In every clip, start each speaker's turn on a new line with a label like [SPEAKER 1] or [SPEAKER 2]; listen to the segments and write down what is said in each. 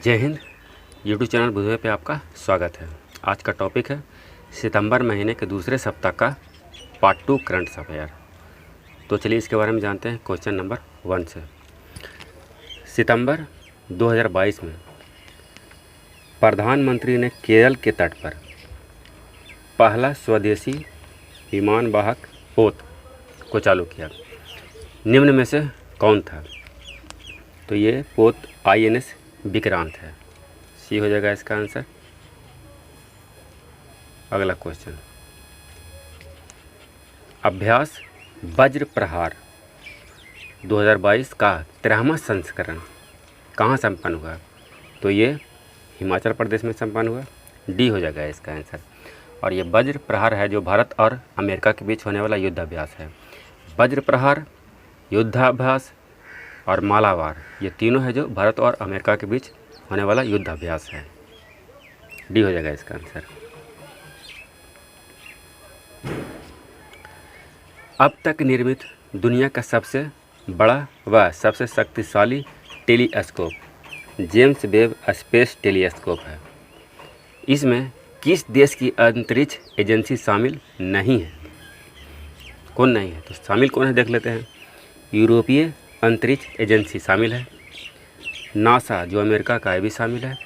[SPEAKER 1] जय Hind. YouTube channel बुधवे पे आपका स्वागत है। आज का टॉपिक है सितंबर महीने के दूसरे सप्ताह का पार्ट 2 करंट अफेयर। तो चलिए इसके बारे में जानते हैं क्वेश्चन नंबर 1 से। सितंबर 2022 में प्रधानमंत्री ने केरल के तट पर पहला स्वदेशी विमान वाहक पोत को चालू किया। निम्न में से कौन था? तो ये पोत INS विक्रांत है। सी हो जाएगा इसका आंसर। अगला क्वेश्चन, अभ्यास वज्र प्रहार 2022 का 13वां संस्करण कहाँ संपन्न हुआ? तो ये हिमाचल प्रदेश में संपन्न हुआ। डी हो जाएगा इसका आंसर। और ये वज्र प्रहार है जो भारत और अमेरिका के बीच होने वाला युद्धाभ्यास है। वज्र प्रहार, युद्धाभ्यास और मालाबार, ये तीनों है जो भारत और अमेरिका के बीच होने वाला युद्धाभ्यास है। डी हो जाएगा इसका आंसर। अब तक निर्मित दुनिया का सबसे बड़ा व सबसे शक्तिशाली telescope James Webb space telescope है। इसमें किस देश की अंतरिक्ष एजेंसी शामिल नहीं है? कौन नहीं है? तो शामिल कौन है देख लेते हैं। यूरोपीय अंतरिक्ष एजेंसी शामिल है, नासा जो अमेरिका का है भी शामिल है,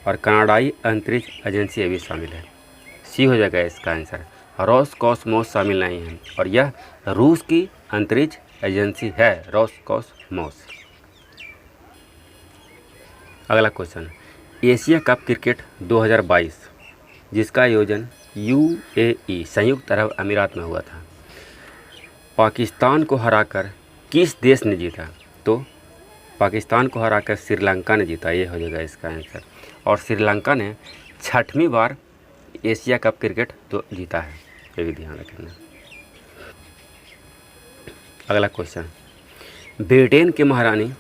[SPEAKER 1] और कनाडाई अंतरिक्ष एजेंसी ये भी शामिल है। सी हो जाएगा इसका आंसर। रोसकॉसमोस शामिल नहीं है और यह रूस की अंतरिक्ष एजेंसी है, रोसकॉसमोस। अगला क्वेश्चन, एशिया कप क्रिकेट 2022 जिसका आयोजन UAE संयुक्त अरब अमीरात में हुआ था, पाकिस्तान को हराकर किस देश ने जीता? तो पाकिस्तान को हराकर श्रीलंका ने जीता। ये हो जाएगा इसका आंसर। और श्रीलंका ने 6वीं बार एशिया कप क्रिकेट तो जीता है, ये भी ध्यान रखना। अगला क्वेश्चन, ब्रिटेन के महारानी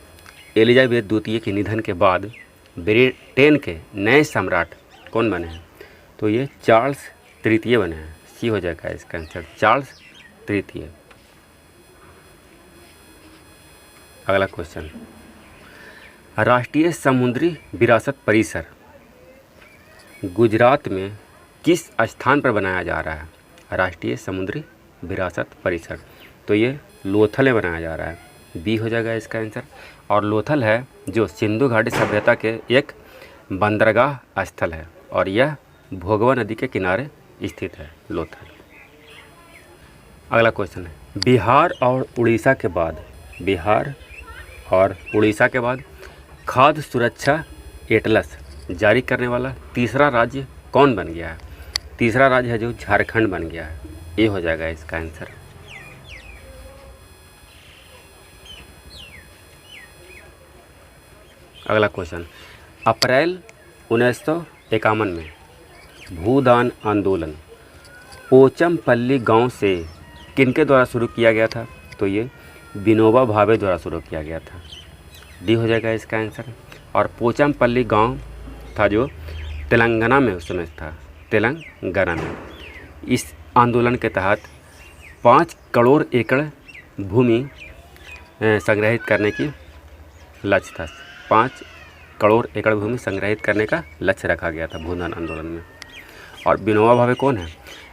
[SPEAKER 1] एलिजाबेथ द्वितीय के निधन के बाद ब्रिटेन के नए सम्राट कौन बने हैं? तो ये चार्ल्स तृतीय बने हैं। सी हो जाएगा इसका आंसर, चार्ल्स तृतीय। अगला क्वेश्चन, राष्ट्रीय समुद्री विरासत परिसर गुजरात में किस स्थान पर बनाया जा रहा है? राष्ट्रीय समुद्री विरासत परिसर, तो ये लोथल में बनाया जा रहा है। बी हो जाएगा इसका आंसर। और लोथल है जो सिंधु घाटी सभ्यता के एक बंदरगाह स्थल है और यह भोगवा नदी के किनारे स्थित है, लोथल। अगला क्वेश्चन है, बिहार और उड़ीसा के बाद खाद्य सुरक्षा एटलस जारी करने वाला तीसरा राज्य कौन बन गया है? तीसरा राज्य है जो झारखंड बन गया है। ये हो जाएगा इसका आंसर। अगला क्वेश्चन, अप्रैल 1951 में भूदान आंदोलन पोचमपल्ली गांव से किनके द्वारा शुरू किया गया था? तो ये विनोबा भावे द्वारा शुरू किया गया था। डी हो जाएगा इसका आंसर। और पोचमपल्ली गांव था जो तेलंगाना में उस समय था, तेलंगाना में। इस आंदोलन के तहत 5 करोड़ एकड़ भूमि संग्रहित करने की लक्ष्य था। 5 करोड़ एकड़ भूमि संग्रहित करने का लक्ष्य रखा गया था भूदान आंदोलन में। और विनोबा भावे कौन है?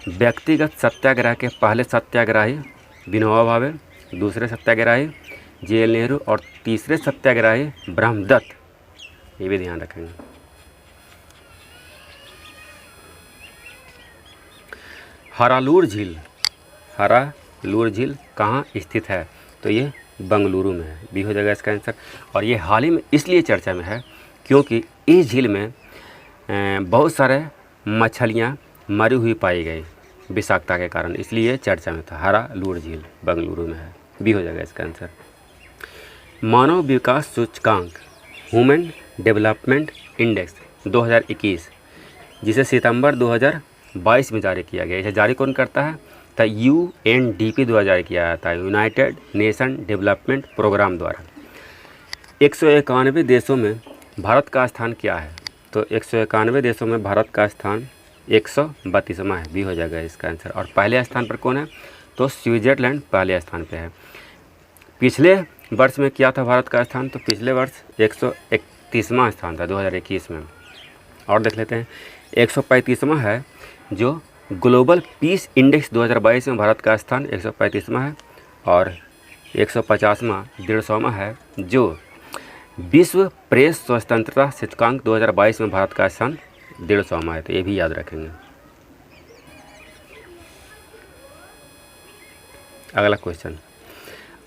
[SPEAKER 1] व्यक्तिगत सत्याग्रह के पहले सत्याग्रही विनोबा भावे, दूसरे सत्याग्रही JL नेहरू और तीसरे सत्याग्रही ब्रह्मदत्त। ये भी ध्यान रखेंगे। हरालूर झील कहाँ स्थित है? तो ये बंगलुरु में है। बी हो जाएगा इसका आंसर। और ये हाल ही में इसलिए चर्चा में है क्योंकि इस झील में बहुत सारे मछलियाँ मरी हुई पाई गई विषाक्तता के कारण, इसलिए चर्चा में था। हरालूर झील बंगलुरु में है। बी हो जाएगा इसका आंसर। मानव विकास सूचकांक ह्यूमन डेवलपमेंट इंडेक्स 2021 जिसे सितंबर 2022 में जारी किया गया, इसे जारी कौन करता है? तो UNDP द्वारा जारी किया जाता है, यूनाइटेड नेशन डेवलपमेंट प्रोग्राम द्वारा। 191 देशों में भारत का स्थान क्या है? तो 191 देशों में भारत का स्थान 132वां है। बी हो जाएगा इसका आंसर। और पहले स्थान पर कौन है? तो स्विट्ज़रलैंड पहले स्थान पे है। पिछले वर्ष में क्या था भारत का स्थान? तो पिछले वर्ष 130वां स्थान था 2021 में। और देख लेते हैं 135वां है जो ग्लोबल पीस इंडेक्स 2022 में भारत का स्थान 135वां है। और 150वां 150वां है जो विश्व प्रेस स्वतंत्रता सूचकांक 2022 में भारत का स्थान 150वां है। तो ये भी याद रखेंगे। अगला क्वेश्चन,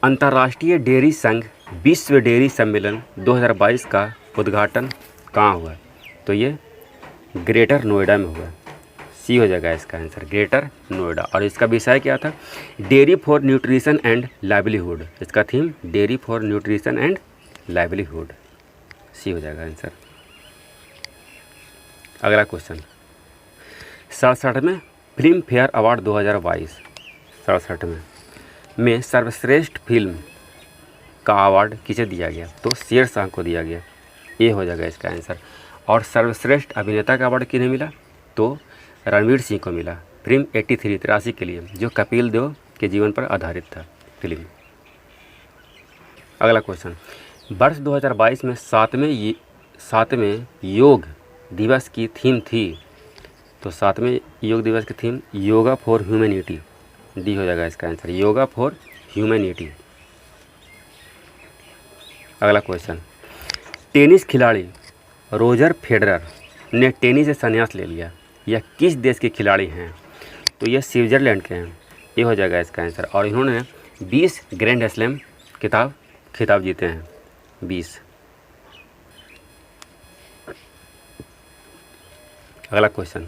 [SPEAKER 1] अंतर्राष्ट्रीय डेयरी संघ विश्व डेयरी सम्मेलन 2022 का उद्घाटन कहाँ हुआ? तो ये ग्रेटर नोएडा में हुआ। सी हो जाएगा इसका आंसर, ग्रेटर नोएडा। और इसका विषय क्या था? Dairy for nutrition and livelihood. इसका theme dairy for nutrition and livelihood. C हो जाएगा आंसर। अगला क्वेश्चन, 67वें फिल्म फेयर अवार्ड 2022 67 में सर्वश्रेष्ठ फिल्म का अवार्ड किसे दिया गया? तो शेरशाह को दिया गया। ये हो जाएगा इसका आंसर। और सर्वश्रेष्ठ अभिनेता का अवार्ड किन्हें मिला? तो रणवीर सिंह को मिला फिल्म 83 के लिए, जो कपिल देव के जीवन पर आधारित था फिल्म। अगला क्वेश्चन, वर्ष 2022 में 7वें योग दिवस की थीम थी। तो 7वें योग दिवस की theme yoga for humanity. D हो जाएगा इसका आंसर, योगा फॉर ह्यूमैनिटी। अगला क्वेश्चन, टेनिस खिलाड़ी रोजर फेडरर ने टेनिस से संन्यास ले लिया। यह किस देश के खिलाड़ी हैं? तो यह स्विट्जरलैंड के हैं। ये हो जाएगा इसका आंसर। और इन्होंने 20 ग्रैंड स्लैम खिताब जीते हैं, 20। अगला क्वेश्चन,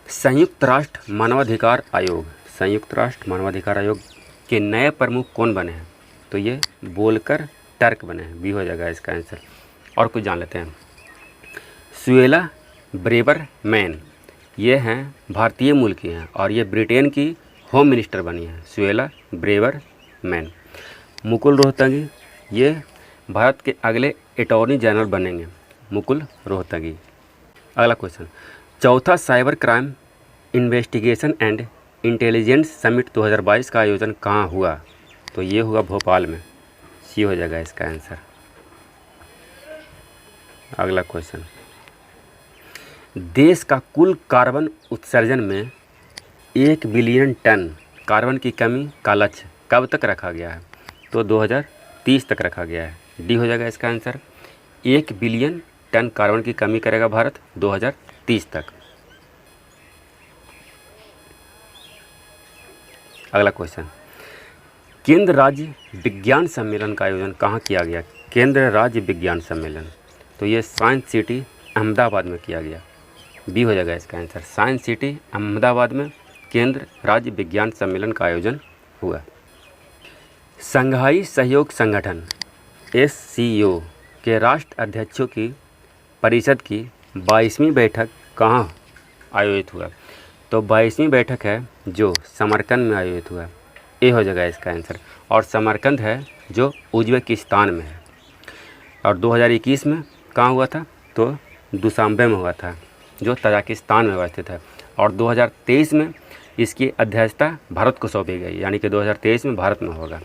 [SPEAKER 1] संयुक्त राष्ट्र मानवाधिकार आयोग के नए प्रमुख कौन बने हैं? तो ये बोलकर टर्क बने हैं। बी हो जाएगा इसका आंसर। और कुछ जान लेते हैं। सुएला ब्रेवरमैन, ये हैं भारतीय मूल की हैं और ये ब्रिटेन की होम मिनिस्टर बनी हैं, सुएला ब्रेवरमैन। मुकुल रोहतगी, ये भारत के अगले अटॉर्नी जनरल बनेंगे, मुकुल रोहतगी। अगला क्वेश्चन, चौथा cyber crime investigation and intelligence summit 2022 का आयोजन कहाँ हुआ? तो ये हुआ भोपाल में। सी हो जाएगा इसका आंसर। अगला क्वेश्चन, देश का कुल कार्बन उत्सर्जन में 1 बिलियन टन कार्बन की कमी का लक्ष्य कब तक रखा गया है? तो 2030 तक रखा गया है। डी हो जाएगा इसका आंसर। 1 बिलियन टन कार्बन की कमी करेगा भारत 2030 तक। अगला क्वेश्चन, केंद्र राज्य विज्ञान सम्मेलन का आयोजन कहाँ किया गया? केंद्र राज्य विज्ञान सम्मेलन, तो ये साइंस सिटी अहमदाबाद में किया गया। बी हो जाएगा इसका आंसर, साइंस सिटी अहमदाबाद में केंद्र राज्य विज्ञान सम्मेलन का आयोजन हुआ। शंघाई सहयोग संगठन SCO के राष्ट्र अध्यक्षों की परिषद की 22वीं बैठक कहाँ आयोजित हुआ? तो 22वीं बैठक है जो समरकंद में आयोजित हुआ। ए हो जाएगा इसका आंसर। और समरकंद है जो उज्बेकिस्तान में है। और 2021 में कहाँ हुआ था? तो दुशांबे में हुआ था जो तजाकिस्तान में अवस्थित है। और 2023 में इसकी अध्यक्षता भारत को सौंपी गई, यानी कि 2023 में भारत में होगा।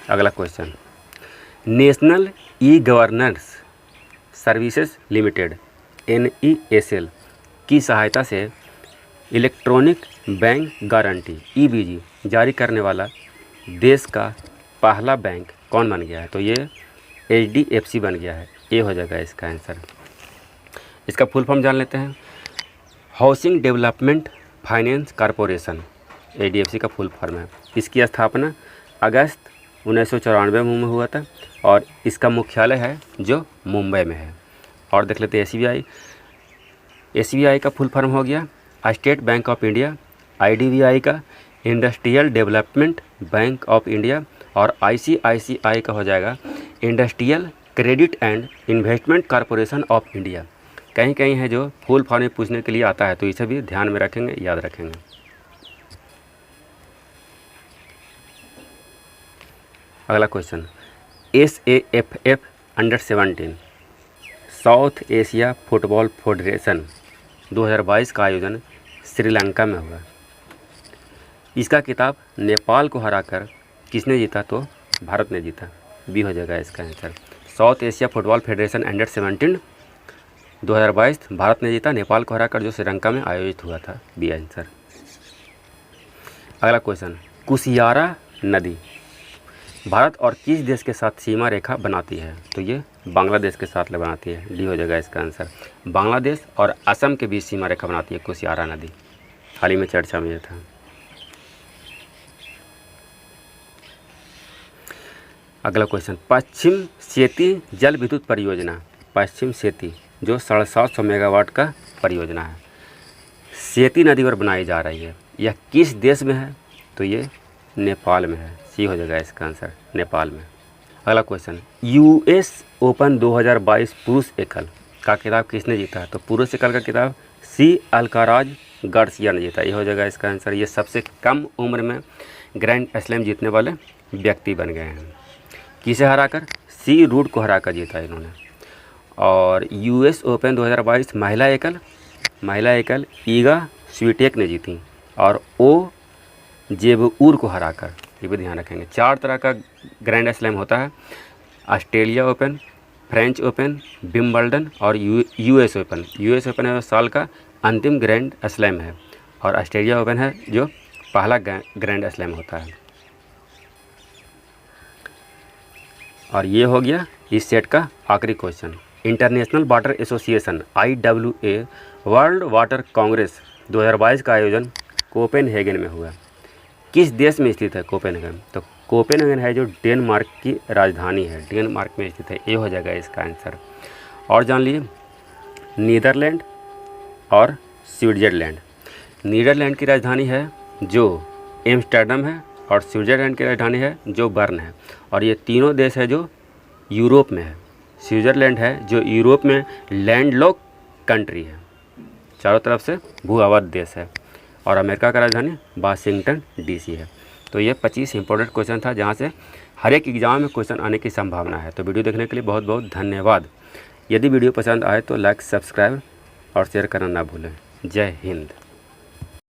[SPEAKER 1] अगला question, national e governance services limited NESL की सहायता से इलेक्ट्रॉनिक बैंक गारंटी EBG जारी करने वाला देश का पहला बैंक कौन बन गया है? तो ये HDFC बन गया है। ये हो जाएगा इसका आंसर। इसका फुल फॉर्म जान लेते हैं। Housing development finance corporation HDFC का फुल फॉर्म है। इसकी स्थापना अगस्त 1994 में हुआ था और इसका मुख्यालय है जो मुंबई में है। और देख लेते हैं SBI का फुल फॉर्म हो गया state bank of India, IDBI का industrial development bank of India और ICICI का हो जाएगा industrial credit and investment corporation of India. कहीं कहीं है जो फुल फॉर्म में पूछने के लिए आता है, तो इसे भी ध्यान में रखेंगे, याद रखेंगे। अगला question, SAFF under-17 south Asia football federation 2022 का आयोजन श्रीलंका में हुआ। इसका खिताब नेपाल को हराकर किसने जीता? तो भारत ने जीता, बी हो जाएगा इसका answer. South Asia football federation under-17 2022 Bharat ने जीता, नेपाल को हराकर, जो श्रीलंका में आयोजित हुआ था, बी आंसर। अगला क्वेश्चन, कुशियारा नदी भारत और किस देश के साथ सीमा रेखा बनाती है? तो ये बांग्लादेश के साथ बनाती है, डी हो जाएगा इसका आंसर। बांग्लादेश और असम के बीच सीमा रेखा बनाती है कुशियारा नदी, हाल ही में चर्चा में ये था। अगला क्वेश्चन, पश्चिम सेती जल विद्युत परियोजना, पश्चिम सेती जो 750 मेगावाट का परियोजना है, सेती नदी पर बनाई जा रही है, यह किस देश में है? तो ये नेपाल में है, सी हो जाएगा इसका आंसर, नेपाल में। अगला क्वेश्चन, यूएस ओपन 2022 पुरुष एकल का खिताब किसने जीता है? तो पुरुष एकल का खिताब सी अल्काराज गार्सिया ने जीता, ये हो जाएगा इसका आंसर। ये सबसे कम उम्र में ग्रैंड स्लैम जीतने वाले व्यक्ति बन गए हैं। किसे हराकर? सी रूड को हराकर जीता इन्होंने। और यूएस ओपन 2022 महिला एकल ईगा स्वीटेक ने जीती, और ओ जेबूर को हराकर, ये भी ध्यान रखेंगे। 4 तरह का ग्रैंड स्लैम होता है, Australia open, French open, Wimbledon और यूएस ओपन। यूएस ओपन है साल का अंतिम ग्रैंड स्लैम है, और ऑस्ट्रेलिया ओपन है जो पहला ग्रैंड स्लैम होता है। और ये हो गया इस सेट का आखिरी question. International water association IWA world water Congress 2022 का आयोजन कोपेनहेगन में हुआ। किस देश में स्थित है कोपेनहेगन? तो कोपेनहेगन है जो डेनमार्क की राजधानी है, डेनमार्क में स्थित है, ये हो जाएगा इसका आंसर। और जान लीजिए नीदरलैंड और स्विट्ज़रलैंड। नीदरलैंड की राजधानी है जो एम्स्टर्डम है, और स्विट्ज़रलैंड की राजधानी है जो बर्न है, और ये तीनों देश है जो यूरोप में है। स्विट्ज़रलैंड है जो यूरोप में लैंडलॉक कंट्री है, चारों तरफ से भू आबाद देश है, और अमेरिका का राजधानी वाशिंगटन DC है। तो ये 25 इंपॉर्टेंट क्वेश्चन था जहाँ से हर एक एग्जाम में क्वेश्चन आने की संभावना है। तो वीडियो देखने के लिए बहुत बहुत धन्यवाद। यदि वीडियो पसंद आए तो लाइक, सब्सक्राइब और शेयर करना ना भूलें। जय हिंद।